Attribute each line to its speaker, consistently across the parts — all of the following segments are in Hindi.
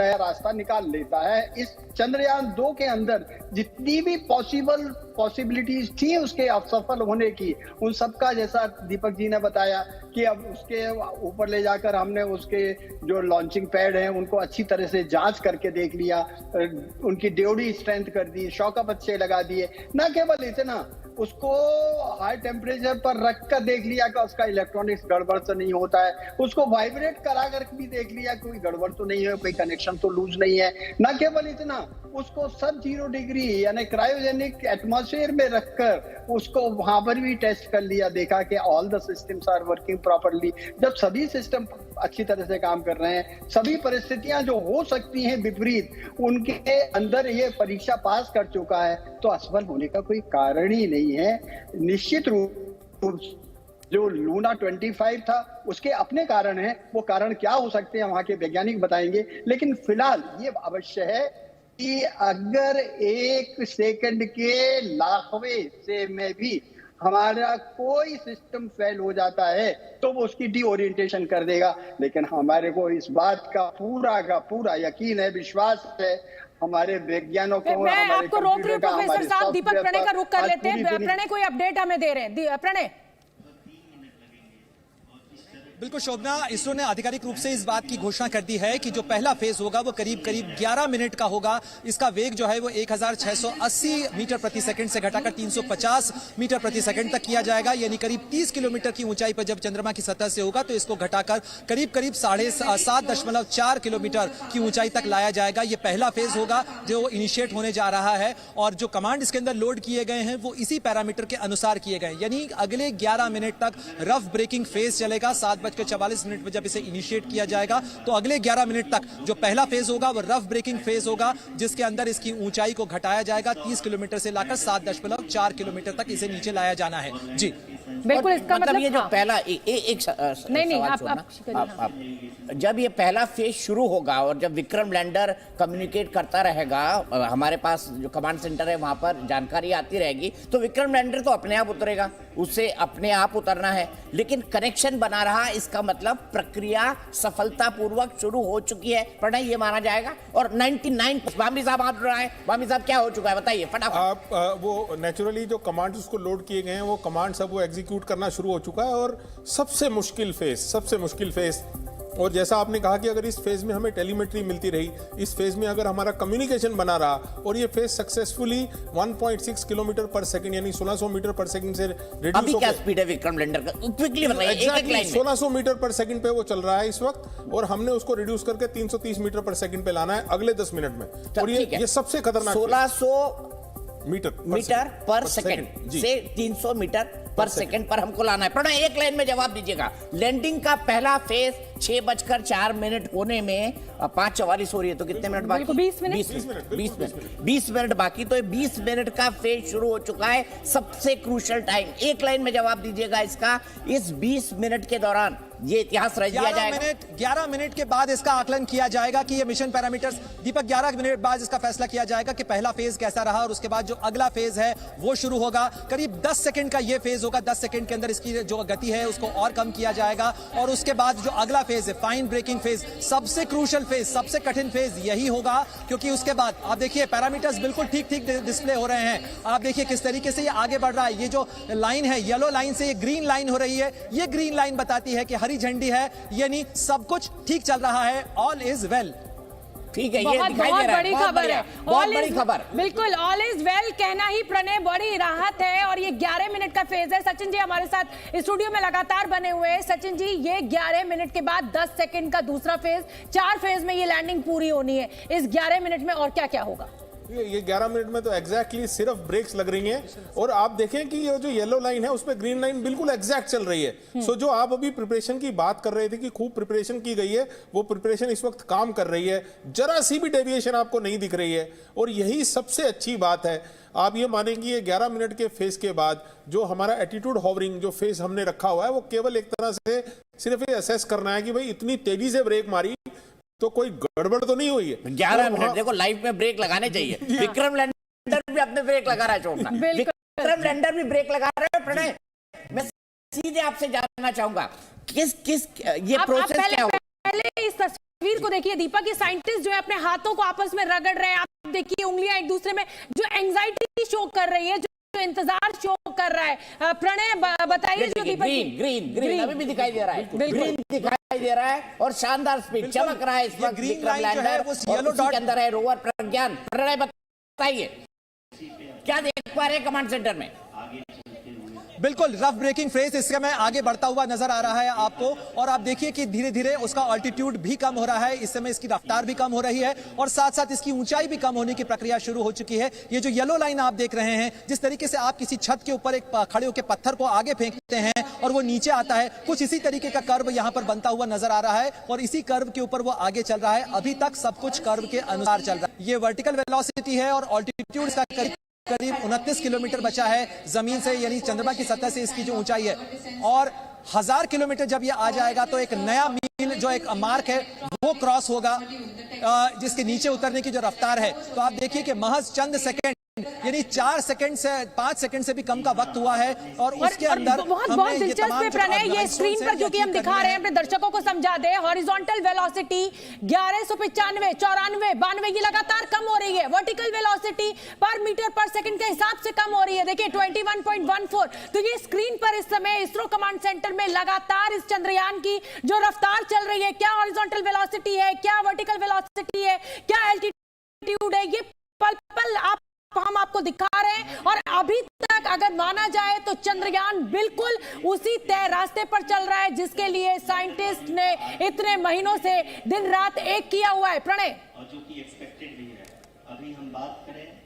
Speaker 1: नया रास्ता निकाल लेता है। इस चंद्रयान 2 के अंदर जितनी भी पॉसिबिलिटीज थी उसके असफल होने की, उन सबका, जैसा दीपक जी ने बताया कि अब उसके ऊपर ले जाकर हमने उसके जो लॉन्चिंग पैड हैं उनको अच्छी तरह से जांच करके देख लिया, उनकी ड्योडी स्ट्रेंथ कर दी, शॉकअप अच्छे लगा दिए। न केवल इतना, उसको हाई टेम्परेचर पर रख कर देख लिया कि उसका इलेक्ट्रॉनिक्स गड़बड़ तो नहीं होता है, उसको वाइब्रेट करा कर भी देख लिया कोई गड़बड़ तो नहीं है, कोई कनेक्शन तो लूज नहीं है। न केवल इतना, उसको सब 0 डिग्री यानी क्रायोजेनिक एटमॉस्फेयर में रखकर उसको वहां पर भी टेस्ट कर लिया, देखा कि all the systems are working properly. जब सभी सिस्टम अच्छी तरह से काम कर रहे हैं, सभी परिस्थितियां जो हो सकती हैं विपरीत, उनके अंदर ये परीक्षा पास कर चुका है, तो असफल होने का कोई कारण ही नहीं है। निश्चित रूप जो लूना 25 था उसके अपने कारण हैं, वो कारण क्या हो सकते हैं वहां के वैज्ञानिक बताएंगे। लेकिन फिलहाल ये अवश्य है कि अगर 1 सेकंड के लाखवें से में भी हमारा कोई सिस्टम फेल हो जाता है तो वो उसकी डीओरिएंटेशन कर देगा। लेकिन हमारे को इस बात का पूरा यकीन है, विश्वास है हमारे वैज्ञानिकों को।
Speaker 2: मैं आपको रोक रही हूँ प्रोफेसर साहब, दीपक प्रणय का रुख कर लेते हैं। प्रणय कोई अपडेट हमें दे रहे हैं? प्रणय।
Speaker 3: बिल्कुल शोभना, इसरो ने आधिकारिक रूप से इस बात की घोषणा कर दी है कि जो पहला फेज होगा वो करीब 11 मिनट का होगा। इसका वेग जो है वो 1680 मीटर प्रति सेकंड से घटाकर 350 मीटर प्रति सेकंड तक किया जाएगा। यानी करीब 30 किलोमीटर की ऊंचाई पर जब चंद्रमा की सतह से होगा तो इसको घटाकर करीब 7.4 किलोमीटर की ऊंचाई तक लाया जाएगा। ये पहला फेज होगा जो इनिशिएट होने जा रहा है, और जो कमांड इसके अंदर लोड किए गए हैं वो इसी पैरामीटर के अनुसार किए गए। यानी अगले 11 मिनट तक रफ ब्रेकिंग फेज चलेगा। 7:44 पर जब इसे इनिशिएट किया जाएगा तो अगले 11 मिनट तक जो पहला फेज होगा वो रफ ब्रेकिंग फेज होगा, जिसके अंदर इसकी ऊंचाई को घटाया जाएगा 30 किलोमीटर से लाकर 7.4 किलोमीटर तक इसे नीचे लाया जाना है। जी
Speaker 2: बिल्कुल, इसका मतलब
Speaker 4: ये जो
Speaker 2: हाँ।
Speaker 4: पहला
Speaker 2: नहीं
Speaker 4: आप जब ये पहला फेज शुरू होगा और जब विक्रम लैंडर कम्युनिकेट करता रहेगा, हमारे पास जो कमांड सेंटर है वहां पर जानकारी आती रहेगी, तो विक्रम लैंडर तो अपने आप उतरेगा, उससे अपने आप उतरना है। लेकिन कनेक्शन बना रहा, इसका मतलब प्रक्रिया सफलतापूर्वक शुरू हो चुकी है। प्रणय, ये माना जाएगा? और 99 बामी साहब हाथ उठा रहे हैं। बामी साहब, क्या हो चुका है बताइए फटाफट।
Speaker 5: आप वो नेचुरली जो कमांड्स उसको लोड किए गए हैं वो कमांड सब वो एग्जीक्यूट करना शुरू हो चुका है। और सबसे मुश्किल फेज, और जैसा आपने कहा कि अगर इस फेज में हमें टेलीमेट्री मिलती रही, इस फेज में अगर हमारा कम्युनिकेशन बना रहा और ये फेज सक्सेसफुली 1.6 किलोमीटर पर सेकंड यानी 1600 मीटर पर सेकंड से रिड्यूस
Speaker 4: अभी क्या स्पीड है विक्रम लैंडर का? क्विकली बताइए, एक लाइन में।
Speaker 5: 1600 मीटर पर सेकंड पे वो चल रहा है इस वक्त, और हमने उसको रिड्यूस करके 330 मीटर पर सेकंड पे लाना है अगले 10 मिनट में। और ये सबसे खतरनाक
Speaker 4: 1600 मीटर पर सेकंड से 300 मीटर पर सेकंड पर हमको लाना है। प्रणय, एक लाइन में जवाब दीजिएगा। लैंडिंग का पहला फेज 6:04 होने में 5:44 हो रही है, तो कितने मिनट बाकी?
Speaker 2: 20
Speaker 4: मिनट बाकी। तो 20 मिनट का फेज शुरू हो चुका है, सबसे क्रूशियल टाइम। एक लाइन में जवाब दीजिएगा इसका, इस 20 मिनट के दौरान ये इतिहास रच दिया जाएगा।
Speaker 3: 11 मिनट के बाद इसका आकलन किया जाएगा कि ये मिशन पैरामीटर्स, दीपक 11 मिनट बाद इसका फैसला किया जाएगा कि पहला फेज कैसा रहा, और उसके बाद जो अगला फेज है वो शुरू होगा। करीब 10 सेकंड का ये फेज होगा। 10 सेकंड के अंदर इसकी जो गति है उसको और कम किया जाएगा, और उसके बाद जो अगला फेज है फाइन ब्रेकिंग फेज, सबसे क्रूशियल फेज, सबसे कठिन फेज यही होगा, क्योंकि उसके बाद आप देखिए पैरामीटर्स बिल्कुल ठीक डिस्प्ले हो रहे हैं। आप देखिए किस तरीके से ये आगे बढ़ रहा है। ये जो लाइन है येलो लाइन से ये ग्रीन लाइन हो रही है, ये ग्रीन लाइन बताती है कि हरी झंडी है, यानी सब कुछ ठीक चल रहा है, ऑल इज वेल।
Speaker 4: ठीक है, ये
Speaker 2: बहुत बड़ी खबर है,
Speaker 4: बहुत बड़ी खबर।
Speaker 2: बिल्कुल ऑल इज वेल कहना ही प्रणय बड़ी राहत है। और ये 11 मिनट का फेज है। सचिन जी हमारे साथ स्टूडियो में लगातार बने हुए हैं। सचिन जी, ये 11 मिनट के बाद 10 सेकंड का दूसरा फेज, 4 फेज में ये लैंडिंग पूरी होनी है। इस 11 मिनट में और क्या क्या होगा?
Speaker 5: ये 11 मिनट में तो एग्जैक्टली सिर्फ ब्रेक्स लग रही हैं, और आप देखें कि ये जो येलो लाइन है उस पे ग्रीन लाइन बिल्कुल एग्जैक्ट चल रही है। सो जो आप अभी प्रिपरेशन की बात कर रहे थे कि खूब प्रिपरेशन की गई है, वो प्रिपरेशन इस वक्त काम कर रही है, जरा सी भी डेविएशन आपको नहीं दिख रही है, और यही सबसे अच्छी बात है। आप ये मानेंगे ये 11 मिनट के फेज के बाद जो हमारा एटीट्यूड होवरिंग जो फेज हमने रखा हुआ है, वो केवल एक तरह से सिर्फ ये असेस करना है कि भाई इतनी तेजी से ब्रेक मारी तो कोई गड़बड़ तो नहीं हुई है।
Speaker 4: 11 मिनट देखो, लाइफ में ब्रेक लगाने चाहिए। विक्रम लैंडर भी अपने ब्रेक लगा रहा है, छोड़ना। विक्रम लैंडर भी ब्रेक लगा रहा है। प्रणय, मैं सीधे आपसे जानना चाहूंगा किस ये प्रोसेस क्या होगा?
Speaker 2: पहले इस तस्वीर को देखिए दीपक, ये साइंटिस्ट जो है अपने हाथों को आपस में रगड़ रहे हैं। आप देखिए उंगलियां एक दूसरे में, जो एंजाइटी शो कर रही है, जो इंतजार शो कर रहा है। प्रणय बताइए जो दीपक।
Speaker 4: ग्रीन अभी भी दिखाई दे रहा है, ग्रीन दिखाई दे रहा है और शानदार स्पीड चमक रहा है इस वक्त विक्रम लैंडर और उसी के अंदर है रोवर प्रज्ञान। प्रणय बताइए क्या देख पा रहे हैं कमांड सेंटर में?
Speaker 3: बिल्कुल रफ ब्रेकिंग फेज इस समय आगे बढ़ता हुआ नजर आ रहा है आपको, और आप देखिए कि धीरे धीरे उसका ऑल्टीट्यूड भी कम हो रहा है, इस समय इसकी रफ्तार भी कम हो रही है और साथ साथ इसकी ऊंचाई भी कम होने की प्रक्रिया शुरू हो चुकी है। ये जो येलो लाइन आप देख रहे हैं, जिस तरीके से आप किसी छत के ऊपर एक खड़े होकर पत्थर को आगे फेंकते हैं और वो नीचे आता है, कुछ इसी तरीके का कर्व यहां पर बनता हुआ नजर आ रहा है और इसी कर्व के ऊपर वो आगे चल रहा है। अभी तक सब कुछ कर्व के अनुसार चल रहा है। ये वर्टिकल वेलोसिटी है और ऑल्टीट्यूड का करीब 29 किलोमीटर बचा है जमीन से, यानी चंद्रमा की सतह से इसकी जो ऊंचाई है, और 1000 किलोमीटर जब ये आ जाएगा तो एक नया मील जो एक मार्क है वो क्रॉस होगा, जिसके नीचे उतरने की जो रफ्तार है। तो आप देखिए कि महज चंद सेकंड, यानी 4 सेकंड से 5 सेकंड से भी कम का वक्त हुआ है और उसके अंदर
Speaker 2: बहुत दिलचस्प है प्रणय, ये स्क्रीन पर क्योंकि हम दिखा रहे हैं अपने दर्शकों को समझा दे। हॉरिजॉन्टल वेलोसिटी 1195, 94, 92 ये लगातार कम हो रही है। वर्टिकल वेलोसिटी पर मीटर पर सेकंड के हिसाब से कम हो रही है। देखिए 21.14। तो ये स्क्रीन पर इस समय इसरो कमांड सेंटर में लगातार इस चंद्रयान की जो रफ्तार चल रही है, क्या हॉरिजॉन्टल वेलोसिटी है, क्या वर्टिकल वेलोसिटी है, क्या एल्टीट्यूड है, ये पल पल हम आपको दिखा रहे हैं। और अभी तक अगर माना जाए तो चंद्रयान बिल्कुल उसी तय रास्ते पर चल रहा है जिसके लिए साइंटिस्ट ने इतने महीनों से दिन रात एक किया हुआ है। प्रणय,
Speaker 6: और जो कि एक्सपेक्टेड भी है। अभी हम बात करें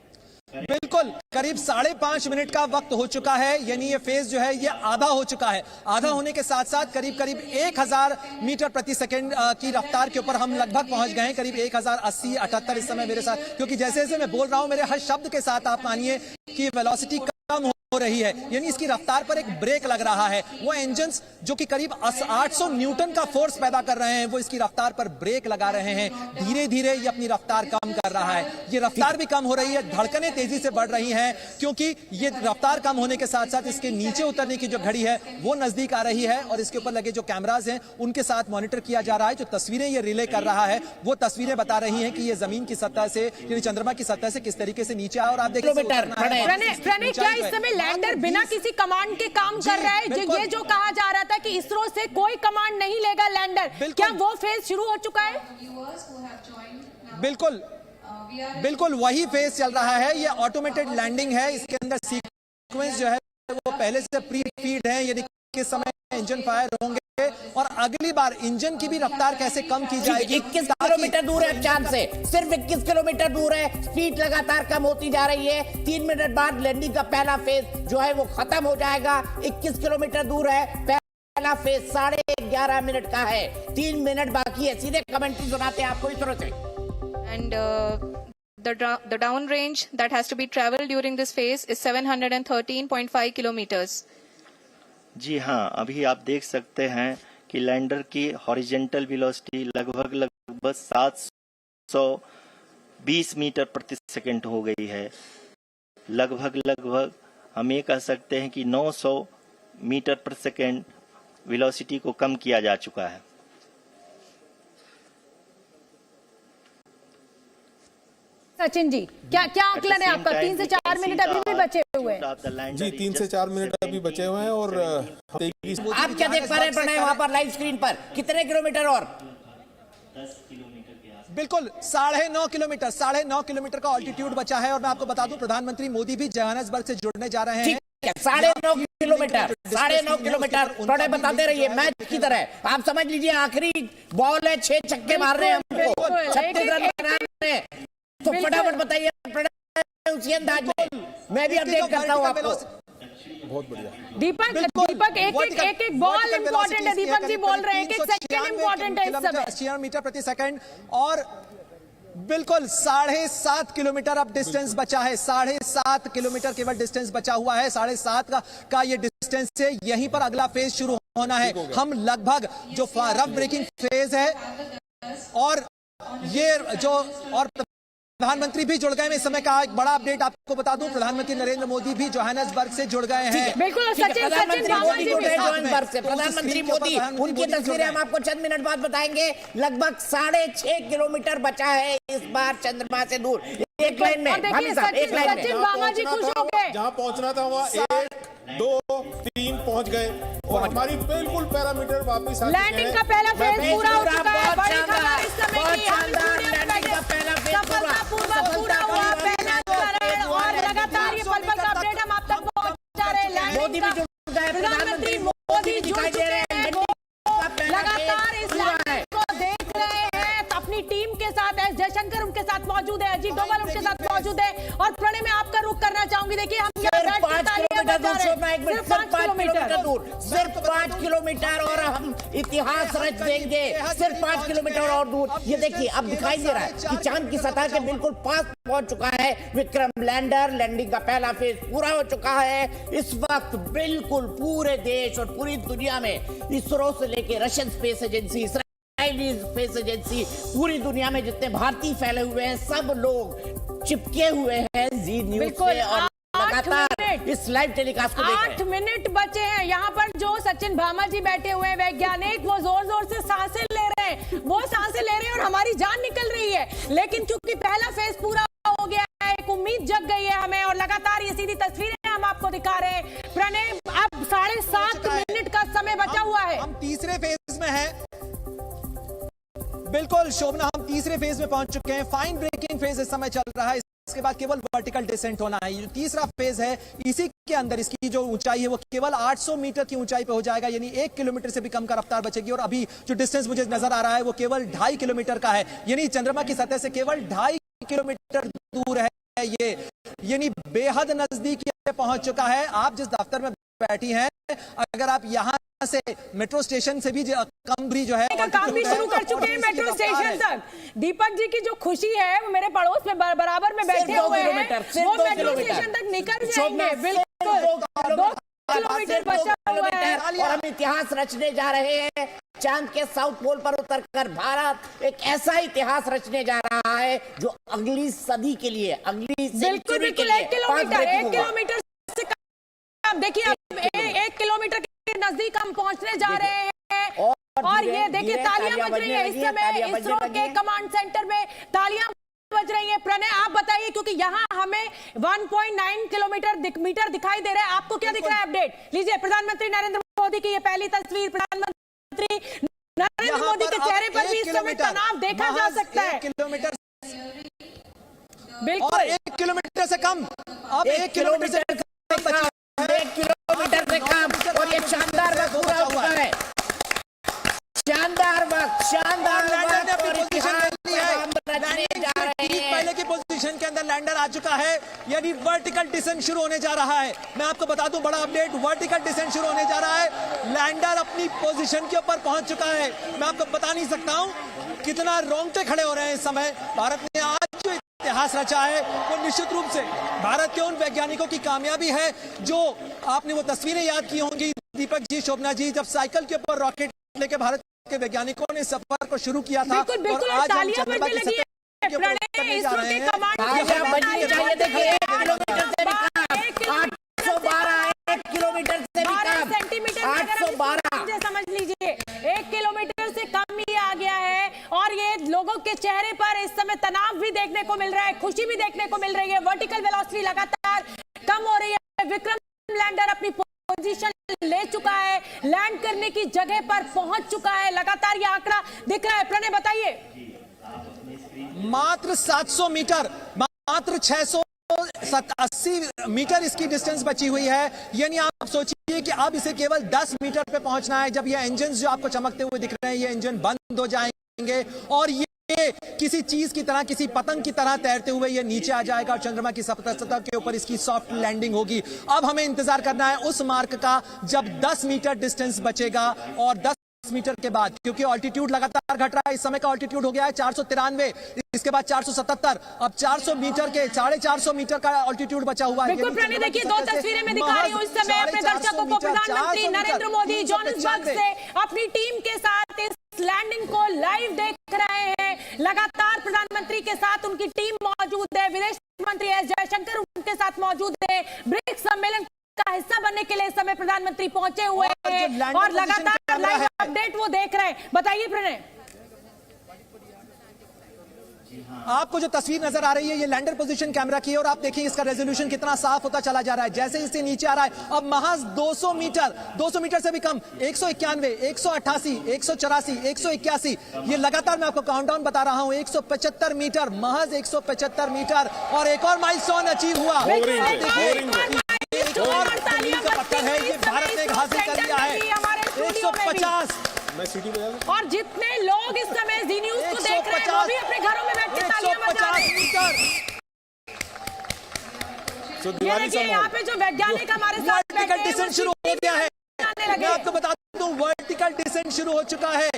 Speaker 3: बिल्कुल करीब 5.5 मिनट का वक्त हो चुका है, यानी ये फेज जो है ये आधा हो चुका है। आधा होने के साथ साथ करीब 1000 मीटर प्रति सेकंड की रफ्तार के ऊपर हम लगभग पहुंच गए हैं, करीब 1080, 78 इस समय मेरे साथ, क्योंकि जैसे जैसे मैं बोल रहा हूं मेरे हर शब्द के साथ आप मानिए कि वेलोसिटी कम हो रही है, यानी इसकी रफ्तार पर एक ब्रेक लग रहा है। वो इंजन्स जो कि करीब 800 न्यूटन का फोर्स पैदा कर रहे हैं, वो इसकी रफ्तार पर ब्रेक लगा रहे हैं। धीरे धीरे ये अपनी रफ्तार कम कर रहा है। ये रफ्तार भी कम हो रही है, धड़कनें तेजी से बढ़ रही हैं, क्योंकि ये रफ्तार कम होने के साथ साथ इसके नीचे उतरने की जो घड़ी है वो नजदीक आ रही है और इसके ऊपर लगे जो कैमराज हैं उनके साथ मॉनिटर किया जा रहा है। जो तस्वीरें ये रिले कर रहा है वो तस्वीरें बता रही हैं कि ये जमीन की सतह से, यानी चंद्रमा की सतह से किस तरीके से नीचे आया। और आप देखिए
Speaker 2: प्रणय क्या इस समय लैंडर बिना किसी कमांड के काम कर रहा है? ये जो कहा जा रहा था कि इसरो से कोई कमांड नहीं लेगा लैंडर, क्या वो फेज शुरू हो चुका है?
Speaker 3: बिल्कुल वही फेज चल रहा है। ये ऑटोमेटेड लैंडिंग है, इसके अंदर सीक्वेंस जो है वो पहले से प्री फीड है, यानी किस समय इंजन फायर होंगे और अगली बार इंजन की भी रफ्तार कैसे कम की जाएगी।
Speaker 4: 21 किलोमीटर दूर है चांद से, सिर्फ 21 किलोमीटर दूर है, स्पीड लगातार कम होती जा रही है। 3 मिनट बाद लैंडिंग का पहला फेज जो है वो खत्म हो जाएगा। 21 किलोमीटर दूर है, पहला फेज 11.5 मिनट का है, 3 मिनट बाकी है। सीधे कमेंट्री सुनाते हैं आपको इस तरह से।
Speaker 7: And the down range that has to be traveled during this phase is 713.5 kilometers.
Speaker 6: जी हाँ, अभी आप देख सकते हैं कि लैंडर की हॉरिजेंटल वेलोसिटी लगभग 720 मीटर प्रति सेकंड हो गई है। लगभग हम ये कह सकते हैं कि 900 मीटर प्रति सेकंड वेलोसिटी को कम किया जा चुका है।
Speaker 2: सचिन जी, क्या आकलन है आपका? 3 से 4 मिनट अभी भी बचे हुए हैं।
Speaker 5: जी 3 से 4 मिनट अभी बचे हुए हैं और
Speaker 4: आप क्या देख पा रहे हैं प्रणय वहां पर लाइव स्क्रीन पर? कितने किलोमीटर और?
Speaker 6: 10 किलोमीटर के आसपास।
Speaker 3: बिल्कुल 9.5 किलोमीटर का ऑल्टीट्यूड बचा है। और मैं आपको बता दूं प्रधानमंत्री मोदी भी जोहान्सबर्ग से जुड़ने जा रहे हैं।
Speaker 4: 9.5 किलोमीटर, 9.5 किलोमीटर। प्रणय बताते रहिए मैच की तरह। आप समझ लीजिए आखिरी बॉल है, 6 छक्के मार रहे हैं हमको, 36 रन बना रहे हैं। तो फटाफट बताइए प्रणय उसी अंदाज में, मैं भी अपडेट करता हूं आपको।
Speaker 5: बहुत बढ़िया
Speaker 2: दीपक एक बॉल इंपॉर्टेंट है। दीपक जी बोल रहे हैं कि सेकंड इंपॉर्टेंट है इस समय।
Speaker 3: 80 मीटर प्रति सेकंड और बिल्कुल 7.5 किलोमीटर अब डिस्टेंस बचा है। 7.5 किलोमीटर केवल डिस्टेंस बचा हुआ है। 7.5 का ये डिस्टेंस से यहीं पर अगला फेज शुरू होना है। हम लगभग जो रफ ब्रेकिंग फेज है और ये जो और प्रधानमंत्री भी जुड़ गए हैं इस समय का एक बड़ा अपडेट आपको बता दूं, प्रधानमंत्री नरेंद्र मोदी भी जोहान्सबर्ग से जुड़ गए हैं।
Speaker 2: बिल्कुल
Speaker 4: प्रधानमंत्री मोदी जुड़ रहे हैं जोहान्सबर्ग से।
Speaker 3: वो
Speaker 4: प्रधानमंत्री
Speaker 3: स्क्रीन के ऊपर
Speaker 4: मोदी,
Speaker 3: प्रधानमंत्री
Speaker 4: उनकी
Speaker 3: मोदी जुड़
Speaker 4: तस्वीरें
Speaker 3: रहे
Speaker 4: हम
Speaker 3: हैं।
Speaker 4: आपको चंद मिनट बाद बताएंगे। लगभग 6.5 किलोमीटर बचा है इस बार चंद्रमा से दूर। एक लाइन में
Speaker 2: और देखिए,
Speaker 4: भाभी साहब, एक लाइन
Speaker 2: सचिन
Speaker 4: में
Speaker 2: भामा जी खुश हो गए।
Speaker 5: जहां पहुंचना था वहां 1, 2, 3 पहुंच गए और हमारी बिल्कुल पैरामीटर वापस आ चुके हैं।
Speaker 2: लैंडिंग का पहला फेज पूरा हो चुका है।
Speaker 4: बहुत
Speaker 2: बड़ी
Speaker 4: शानदार,
Speaker 2: खबर इस समय
Speaker 4: बहुत
Speaker 2: की। हम
Speaker 4: शानदार
Speaker 2: स्टूडियो में
Speaker 4: लैंडिंग का पहला फेज
Speaker 2: सफलतापूर्वक पूरा हुआ पहला चरण और लगातार ये पल पल का अपडेट हम आप तक पहुंचा रहे हैं।
Speaker 4: मोदी भी जुड़ गए,
Speaker 2: प्रधानमंत्री मोदी जुड़
Speaker 4: दिखाई दे
Speaker 2: चुके
Speaker 4: रहे हैं।
Speaker 2: हैं। वो लगातार इस लैंडिंग को देख रहे हैं। तो अपनी टीम के साथ एस जयशंकर उनके साथ मौजूद है, अजीत डोभाल उनके साथ मौजूद है। और प्रणय में आपका रुख करना चाहूंगी। देखिए हम यहाँ बैठ के
Speaker 4: 5
Speaker 2: तालियां
Speaker 4: किलोमीटर
Speaker 2: बजा
Speaker 4: दूर,
Speaker 2: रहे हैं।
Speaker 4: शोभना, एक मिनट,
Speaker 2: सिर्फ
Speaker 4: सिर्फ
Speaker 2: 5
Speaker 4: 5 किलोमीटर
Speaker 2: किलोमीटर
Speaker 4: दूर, सिर्फ 5 किलोमीटर और हम इतिहास रच देंगे। सिर्फ 5 किलोमीटर और दूर। ये देखिए अब दिखाई दे रहा है कि चांद की सतह के बिल्कुल पास पहुंच चुका है विक्रम लैंडर। लैंडिंग का पहला फेज पूरा हो चुका है। इस वक्त बिल्कुल पूरे देश और पूरी दुनिया में इसरो से लेके Russian space agency, Israeli space agency, पूरी दुनिया में जितने भारतीय फैले हुए हैं सब लोग चिपके हुए हैं जी न्यूज
Speaker 2: बिल्कुल,
Speaker 4: से और
Speaker 2: 8
Speaker 4: लगातार
Speaker 2: मिनट।
Speaker 4: इस लाइव टेलीकास्ट को देख रहे
Speaker 2: 8
Speaker 4: हैं।
Speaker 2: मिनट बचे हैं। यहाँ पर जो सचिन भामा जी बैठे हुए हैं वैज्ञानिक, वो जोर जोर से सांसें ले रहे हैं। वो सांसें ले रहे हैं और हमारी जान निकल रही है। लेकिन क्योंकि पहला फेज पूरा हो गया है, एक उम्मीद जग गई है हमें। और लगातार ये सीधी तस्वीरें हम आपको दिखा रहे हैं। प्रणय अब 7.5 मिनट का समय बचा हुआ है।
Speaker 3: हम तीसरे फेज में हैं। बिल्कुल शोभना, हम तीसरे फेज में पहुंच चुके हैं। फाइन ब्रेकिंग फेज इस समय चल रहा है। इसके बाद केवल वर्टिकल डिसेंट होना है। ये जो तीसरा फेज है, इसी के अंदर इसकी जो ऊंचाई है वो केवल 800 मीटर की ऊंचाई पे हो जाएगा, यानी 1 किलोमीटर से भी कम का रफ्तार बचेगी। और अभी जो डिस्टेंस मुझे नजर आ रहा है वो केवल 2.5 किलोमीटर का है, यानी चंद्रमा की सतह से केवल 2.5 किलोमीटर दूर है ये, यानी बेहद नजदीक ये पहुंच चुका है। आप जिस दफ्तर में बैठी हैं, अगर आप यहाँ से मेट्रो स्टेशन से भी कम भी जो है
Speaker 2: का काम भी शुरू कर चुके हैं मेट्रो स्टेशन तक। दीपक जी की जो खुशी है वो मेरे पड़ोस में बराबर में बैठे हुए हैं, वो मेट्रो स्टेशन तक निकल जाएंगे। बिल्कुल 2 किलोमीटर बचा हुआ है
Speaker 4: और हम इतिहास रचने जा रहे हैं। चांद के साउथ पोल पर उतरकर भारत एक ऐसा इतिहास रचने जा रहा है जो अगली सदी के लिए, अगली
Speaker 2: बिल्कुल
Speaker 4: सेंचुरी के
Speaker 2: बिल्कुल
Speaker 4: लिए
Speaker 2: 1 किलोमीटर 1
Speaker 4: होगा।
Speaker 2: किलोमीटर से कम। देखिए अब 1 किलोमीटर के नजदीक हम पहुंचने जा रहे हैं। और ये देखिए तालियां बज रही है इस समय। इसरो के कमांड सेंटर में तालियां बज रही है। प्रणय आप बताइए, क्योंकि यहाँ हमें 1.9 किलोमीटर मीटर दिखाई दे रहा है। आपको क्या दिख रहा है अपडेट? लीजिए, प्रधानमंत्री नरेंद्र मोदी की ये पहली तस्वीर। प्रधानमंत्री नरेंद्र मोदी के चेहरे पर भी इस समय तनाव देखा जा सकता है।
Speaker 3: 1 किलोमीटर
Speaker 2: बिल्कुल
Speaker 3: और 1 किलोमीटर से कम, अब 1 किलोमीटर से कम बचा है।
Speaker 4: 1 किलोमीटर से कम और ये शानदार वक्त पूरा हो चुका है। शानदार वक्त, शानदार
Speaker 3: लैंडर ने
Speaker 4: वक्त
Speaker 3: अपनी
Speaker 4: और
Speaker 3: पोजीशन
Speaker 4: इतिहास
Speaker 3: ले ली है।
Speaker 4: हम रचने जा रहे
Speaker 3: ठीक
Speaker 4: हैं।
Speaker 3: पहले की पोजीशन के अंदर लैंडर आ चुका है, यानी वर्टिकल डिसेंट शुरू होने जा रहा है। मैं आपको बता दूं, बड़ा अपडेट, वर्टिकल डिसेंट शुरू होने जा रहा है। लैंडर अपनी पोजीशन के ऊपर पहुंच चुका है। मैं आपको बता नहीं सकता हूं कितना रोंगटे खड़े हो रहे हैं इस समय। भारत ने आज जो इतिहास रचा है वो निश्चित रूप से भारत के उन वैज्ञानिकों की कामयाबी है जो आपने वो तस्वीरें याद की होंगी, दीपक जी, शोभना जी, जब साइकिल के ऊपर रॉकेट लेके भारत के वैज्ञानिकों ने सफर को शुरू किया था।
Speaker 2: बिल्कुल बिल्कुल,
Speaker 3: और आज हम
Speaker 2: तालियां
Speaker 3: चंद्रमा
Speaker 2: बजने
Speaker 3: की
Speaker 2: लगी
Speaker 3: सतह
Speaker 2: है।
Speaker 3: के ऊपर
Speaker 2: प्रणय
Speaker 3: उतरने जा
Speaker 2: इसरो
Speaker 3: रहे
Speaker 2: के
Speaker 3: हैं।
Speaker 2: कमांड
Speaker 4: तालियां बजनी चाहिए। देखिए 1 किलोमीटर से भी कम, 812, 1 किलोमीटर से भी
Speaker 2: 12
Speaker 4: कम,
Speaker 2: सेंटीमीटर
Speaker 4: 812।
Speaker 2: समझ लीजिए 1 किलोमीटर से कम ही आ गया है। और ये लोगों के चेहरे पर इस समय तनाव भी देखने को मिल रहा है, खुशी भी देखने को मिल रही है। वर्टिकल वेलोसिटी लगातार कम हो रही है। विक्रम लैंडर अपनी पोजीशन ले चुका है, लैंड करने की जगह पर पहुंच चुका है। लगातार ये आंकड़ा दिख रहा है। प्रणय बताइए।
Speaker 3: मात्र 700 मीटर, मात्र 680 मीटर इसकी डिस्टेंस बची हुई है, यानी आप सोचिए कि अब इसे केवल 10 मीटर पे पहुंचना है। जब ये इंजन जो आपको चमकते हुए दिख रहे हैं, ये इंजन बंद हो जाएंगे और ये किसी चीज की तरह, किसी पतंग की तरह तैरते हुए ये नीचे आ जाएगा और चंद्रमा की सतह के ऊपर इसकी सॉफ्ट लैंडिंग होगी। अब हमें इंतजार करना है उस मार्क का जब 10 मीटर डिस्टेंस बचेगा। और 10 मीटर के बाद, क्योंकि ऑल्टीट्यूड लगातार घट रहा है, इस समय का ऑल्टीट्यूड हो गया है 493, इसके बाद 477, अब 400 मीटर के 450 मीटर का ऑल्टीट्यूड बचा हुआ है।
Speaker 2: बिल्कुल प्रणय, देखिए 2 तस्वीरें मैं दिखा रही हूं इस समय अपने दर्शकों को। प्रधानमंत्री नरेंद्र मोदी जोहान्सबर्ग से अपनी टीम के साथ इस लैंडिंग को लाइव देख रहे हैं। लगातार प्रधानमंत्री के साथ उनकी टीम मौजूद मौजूद है, विदेश मंत्री एस जयशंकर उनके साथ मौजूद है। ब्रिक्स सम्मेलन का हिस्सा बनने के लिए इस समय प्रधानमंत्री पहुंचे हुए हैं और लगातार लाइव अपडेट वो देख रहे हैं। बताइए प्रणय।
Speaker 3: आपको जो तस्वीर नजर आ रही है ये लैंडर पोजीशन कैमरा की है और आप देखिए इसका रेजोल्यूशन कितना साफ होता चला जा रहा है। जैसे इससे नीचे आ रहा है अब महज 200 मीटर से भी कम, 191, 188, 184, 181, ये लगातार मैं आपको काउंटडाउन बता रहा हूं। 175 मीटर, महज 175 मीटर और एक और माइलस्टोन अचीव हुआ। एक और मील का पत्थर है, ये भारत ने हासिल कर लिया है। 150
Speaker 2: और जितने लोग इस समय जी न्यूज को देख रहे हैं वो भी अपने घरों में बैठ के तालियां बजा रहे हैं। ये देखिए यहाँ पे जो वैज्ञानिक हमारे साथ बैठे हैं
Speaker 3: डिसेंट शुरू हो गया है। मैं आपको बता दूं वर्टिकल डिसेंट शुरू हो चुका है।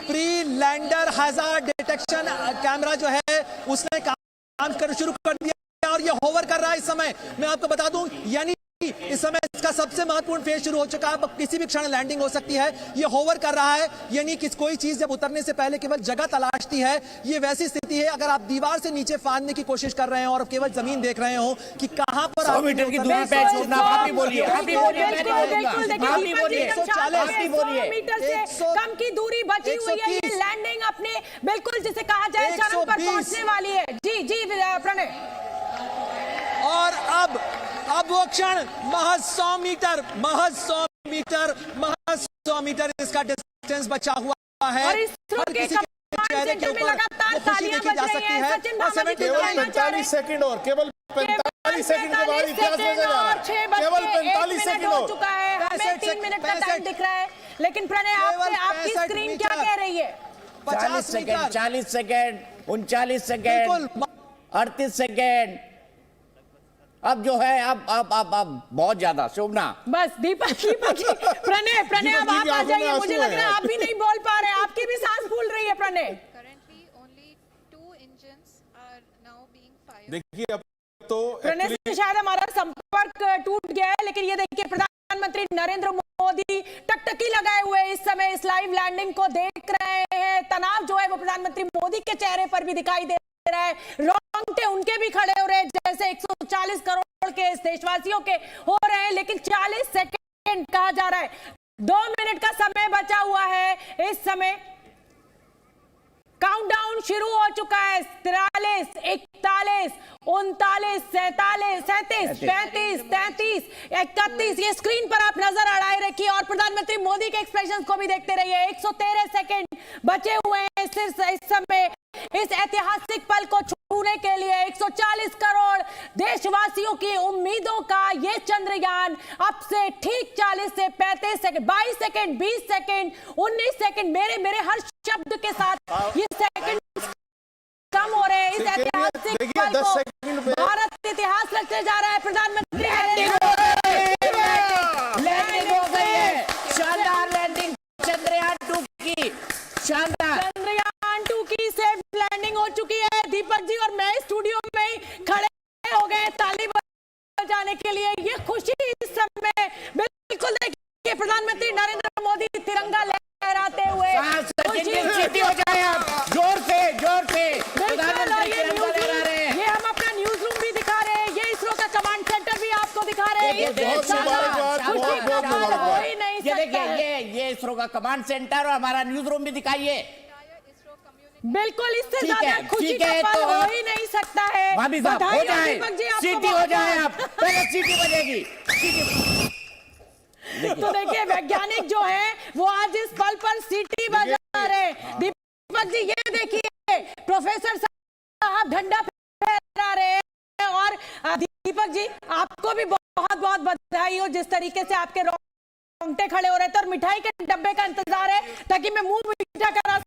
Speaker 3: Pre lander hazard detection camera जो है उसने काम कर शुरू कर दिया और ये होवर कर रहा है इस समय। मैं आपको बता दूं यानी इस समय इसका सबसे महत्वपूर्ण फेज शुरू हो चुका है। अब किसी भी क्षण लैंडिंग हो सकती है। ये होवर कर रहा है यानी कि कोई चीज जब उतरने से पहले केवल जगह तलाशती है। ये वैसी स्थिति है अगर आप दीवार से नीचे फांदने की कोशिश कर रहे हैं और केवल जमीन देख रहे हो कि कहां पर
Speaker 4: 100 मीटर की दूरी पे छोड़ना। आप ही बोलिए, आप ही बोलिए, मैं नहीं बोलूंगा। आप ही बोलिए, आप ही बोलिए।
Speaker 2: 100 मीटर से कम की दूरी बची हुई है। ये लैंडिंग अपने बिल्कुल जिसे कहा जाए चरम पर पहुंचने वाली है। जी जी प्रणय।
Speaker 3: और अब वो क्षण महज 100 मीटर, महज 100 मीटर इसका डिस्टेंस बचा हुआ है।
Speaker 2: और इस के चेहरे के ऊपर लगातार तालियां बज रही हैं। सचिन भामा जी
Speaker 5: 45 सेकंड और केवल 45 सेकंड के बाद इतिहास में केवल 45 सेकंड
Speaker 2: हो चुका है। हमें 3 मिनट का टाइम दिख रहा है लेकिन प्रणय आपकी स्क्रीन क्या कह रही है?
Speaker 4: 40 सेकंड, 40 सेकंड, 39 सेकंड, 38 सेकंड। अब जो है अब बहुत ज्यादा। शोभना
Speaker 2: बस दीपक जी प्रणय अब आप आ जाइए। मुझे लग रहा है आप भी नहीं बोल पा रहे, आपकी भी सांस फूल रही है Pranay.
Speaker 7: Currently, only 2 engines are now being fired.
Speaker 5: देखिए अब तो
Speaker 2: प्रणय से शायद हमारा संपर्क टूट गया है लेकिन ये देखिए प्रधानमंत्री नरेंद्र मोदी टकटकी लगाए हुए इस समय इस लाइव लैंडिंग को देख रहे हैं। तनाव जो है वो प्रधानमंत्री मोदी के चेहरे पर भी दिखाई दे रहा है। रोंगटे उनके भी खड़े हो रहे हैं जैसे 140 करोड़ के देशवासियों के हो रहे हैं। लेकिन 40 सेकंड कहा जा रहा है, 2 मिनट का समय बचा हुआ है। इस समय काउंटडाउन शुरू हो चुका है। 43, 41, 39, 47, 37, 35, 33, 31। ये स्क्रीन पर आप नजर अड़ाए रखिए और प्रधानमंत्री मोदी के एक्सप्रेशंस को भी देखते रहिए। 113 सेकंड बचे हुए हैं इस समय इस ऐतिहासिक पल को छूने के लिए। 140 करोड़ देशवासियों की उम्मीदों का ये चंद्रयान अब से ठीक 40 से 35 सेकंड, 22 सेकंड, 20 सेकंड, 19 सेकंड, मेरे हर शब्द के साथ ये सेकंड कम हो रहे हैं। इस ऐतिहासिक पल को भारत इतिहास रचने जा रहा है। प्रधानमंत्री
Speaker 4: लैंडिंग हो गई है। शानदार लैंडिंग चंद्रयान 2 की, शानदार
Speaker 2: चंद्रयान 2 की सेफ लैंडिंग हो चुकी है। दीपक जी और मैं स्टूडियो में ही खड़े हो गए ताली बजाने के लिए। ये खुशी इस समय बिल्कुल देखिए प्रधानमंत्री नरेंद्र मोदी तिरंगा लहराते हुए
Speaker 4: सीटी हो जाए आप। जोर से प्रधानमंत्री तिरंगा लहरा रहे हैं।
Speaker 2: ये हम अपना न्यूज रूम भी दिखा रहे हैं। ये इसरो का कमांड सेंटर भी आपको दिखा रहे हैं।
Speaker 4: ये देखिए ये इसरो का कमांड सेंटर और हमारा न्यूज रूम भी दिखाइए।
Speaker 2: बिल्कुल इससे ज्यादा खुशी
Speaker 4: ठीक
Speaker 2: का
Speaker 4: है,
Speaker 2: पल
Speaker 4: तो
Speaker 2: हो ही नहीं सकता है।
Speaker 4: भाभी साहब हो जाए,
Speaker 2: दीपक जी, आपको
Speaker 4: सीटी हो जाए आप। पहले सीटी बजेगी।
Speaker 2: तो देखिए वैज्ञानिक जो है वो आज इस पल पर सीटी बजा रहे हैं। दीपक जी ये देखिए प्रोफेसर साहब झंडा फहरा रहे हैं और दीपक जी आपको भी बहुत बहुत बधाई हो जिस तरीके से आपके रोंगटे खड़े हो रहे थे और मिठाई के डब्बे का इंतजार है ताकि मैं मुंह मीठा करा